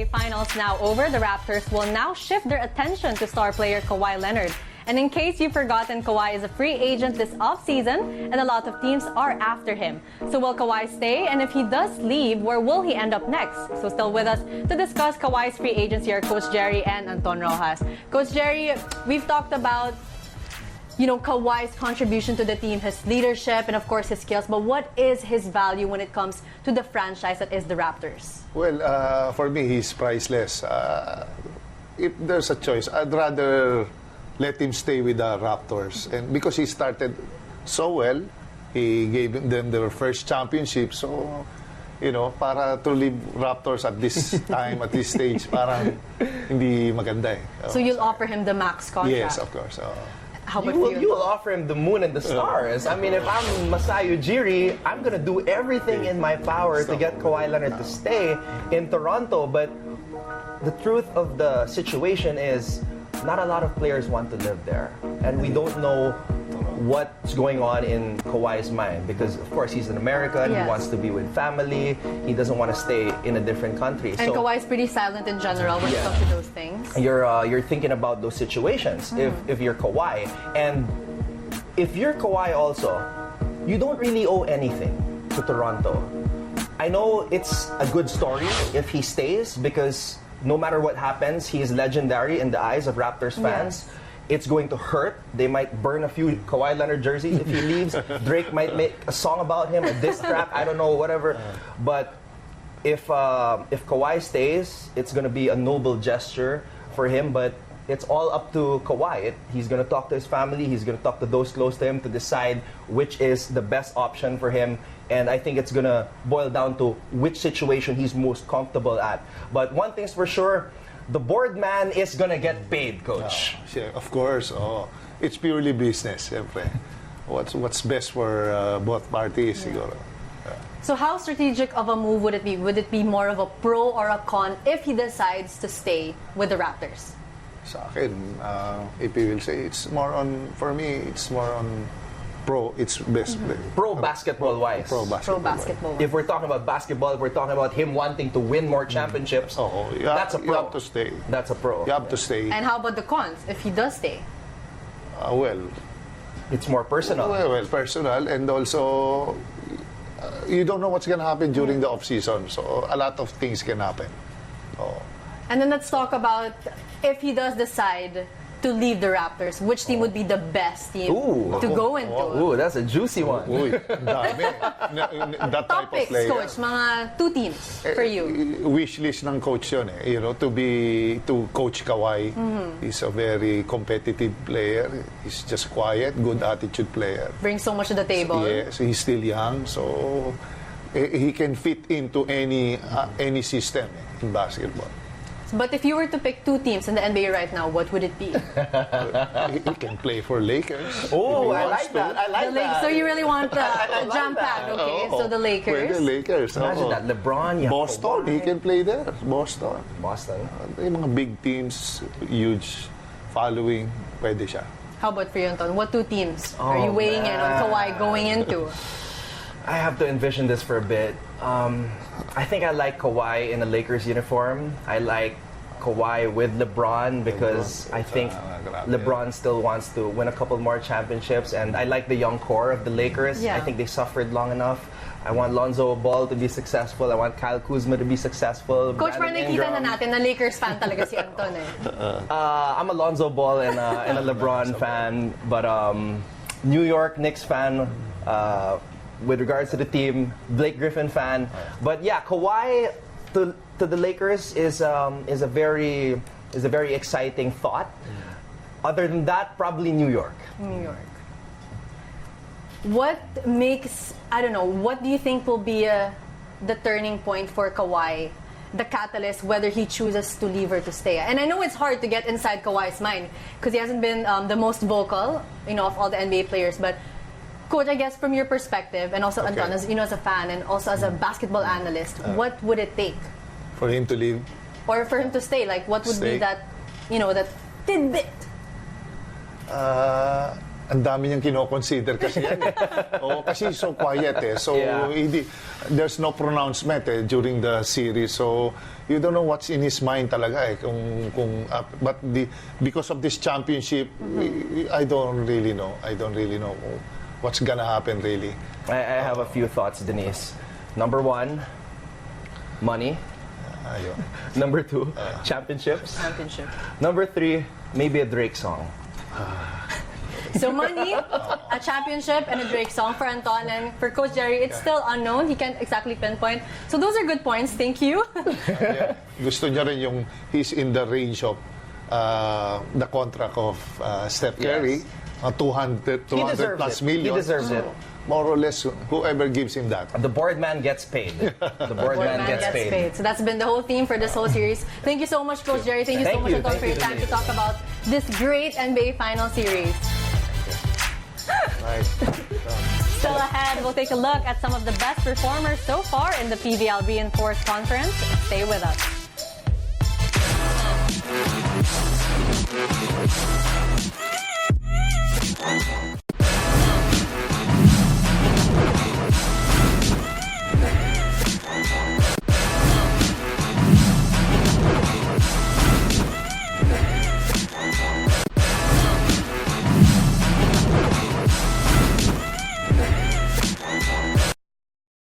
NBA Finals now over, the Raptors will now shift their attention to star player Kawhi Leonard. And in case you've forgotten, Kawhi is a free agent this offseason, and a lot of teams are after him. So will Kawhi stay? And if he does leave, where will he end up next? So still with us to discuss Kawhi's free agency are Coach Jerry and Anton Rojas. Coach Jerry, we've talked about Kawhi's contribution to the team, his leadership, and of course his skills. But what is his value when it comes to the franchise that is the Raptors? Well, for me, he's priceless. If there's a choice, I'd rather let him stay with the Raptors. And because he started so well, he gave them their first championship. So, para to leave Raptors at this time, at this stage, parang hindi maganda eh. So you'll offer him the max contract? Yes, of course. How about you will offer him the moon and the stars. I mean, if I'm Masai Ujiri, I'm going to do everything in my power to get Kawhi Leonard to stay in Toronto. But the truth of the situation is not a lot of players want to live there. And we don't know what's going on in Kawhi's mind because, of course, he's an American. Yes. He wants to be with family. He doesn't want to stay in a different country. And Kawhi's pretty silent in general when it comes to those things. You're thinking about those situations if you're Kawhi. And if you're Kawhi also, you don't really owe anything to Toronto. I know it's a good story if he stays because no matter what happens, he is legendary in the eyes of Raptors fans. Yes. It's going to hurt. They might burn a few Kawhi Leonard jerseys if he leaves. Drake might make a song about him, a diss track, I don't know, whatever. But if Kawhi stays, it's going to be a noble gesture for him. But it's all up to Kawhi. He's going to talk to his family. He's going to talk to those close to him to decide which is the best option for him. And I think it's going to boil down to which situation he's most comfortable at. But one thing's for sure, the board man is going to get paid, Coach. Of course. It's purely business, siyempre. What's best for both parties, siguro. So how strategic of a move would it be? Would it be more of a pro or a con if he decides to stay with the Raptors? Sa akin, if you will say, for me, it's more on pro. It's best. Pro basketball-wise. Pro basketball. If we're talking about basketball, if we're talking about him wanting to win more championships, that's a pro. You have to stay. That's a pro. You have to stay. And how about the cons if he does stay? It's more personal. Well, personal, and also you don't know what's going to happen during the off-season. So a lot of things can happen. And then let's talk about if he does decide to leave the Raptors, which team would be the best team to go into? Ooh, that's a juicy one. Dami. That type of player. Coach, mga two teams for you. Wish list ng coach yun eh. To coach Kawhi. He's a very competitive player. He's just quiet, good attitude player. Brings so much to the table. Yes, he's still young, so he can fit into any system in basketball. But if you were to pick two teams in the NBA right now, what would it be? He can play for Lakers. Oh, I like that. So you really want a jump pad, okay? So the Lakers. The Lakers. Imagine that. LeBron, Boston, he can play there. Boston. Yung mga big teams, huge following, pwede siya. How about for you, Anton? What two teams are you weighing in on Kawhi going into? I have to envision this for a bit. I think I like Kawhi in a Lakers uniform. I like Kawhi with LeBron because I think LeBron still wants to win a couple more championships, and I like the young core of the Lakers. Yeah. I think they suffered long enough. I want Lonzo Ball to be successful. I want Kyle Kuzma to be successful. Coach, parang nakita na natin na Lakers fan talaga si Anton eh. I'm a Lonzo Ball and a LeBron fan, but New York Knicks fan. With regards to the team, Blake Griffin fan, but yeah, Kawhi to the Lakers is a very exciting thought. Other than that, probably New York. New York. What makes, I don't know, what do you think will be the turning point for Kawhi, the catalyst, whether he chooses to leave or to stay? And I know it's hard to get inside Kawhi's mind because he hasn't been the most vocal, of all the NBA players, but Coach, I guess from your perspective, and also Anton, as as a fan and also as a basketball analyst, what would it take for him to leave, or for him to stay? Like, what would be that, that tidbit? ang dami niyang kino-consider kasi yan. Oo, kasi so quiet eh. So, Yeah. there's no pronouncement during the series. So, you don't know what's in his mind talaga eh. But because of this championship, I don't really know. I don't really know what's gonna happen really. I have a few thoughts, Denise. Number 1, money. Ayun. Number 2, championships. Championship. Number 3, maybe a Drake song. So money, a championship, and a Drake song for Anton. And for Coach Jerry, it's still unknown. He can't exactly pinpoint. So those are good points. Thank you. Yeah. Gusto niya rin yung he's in the range of the contract of Steph Curry. 200 He deserves plus it. million. He deserves it. More or less, whoever gives him that. The board man gets paid. The board man gets paid. So that's been the whole theme for this whole series. Thank you so much, Coach Jerry. Thank you so Thank much, you. Anton, Thank for your you, time to Denise. talk about this great NBA final series. Right. Still ahead, we'll take a look at some of the best performers so far in the PVL Reinforced Conference. Stay with us.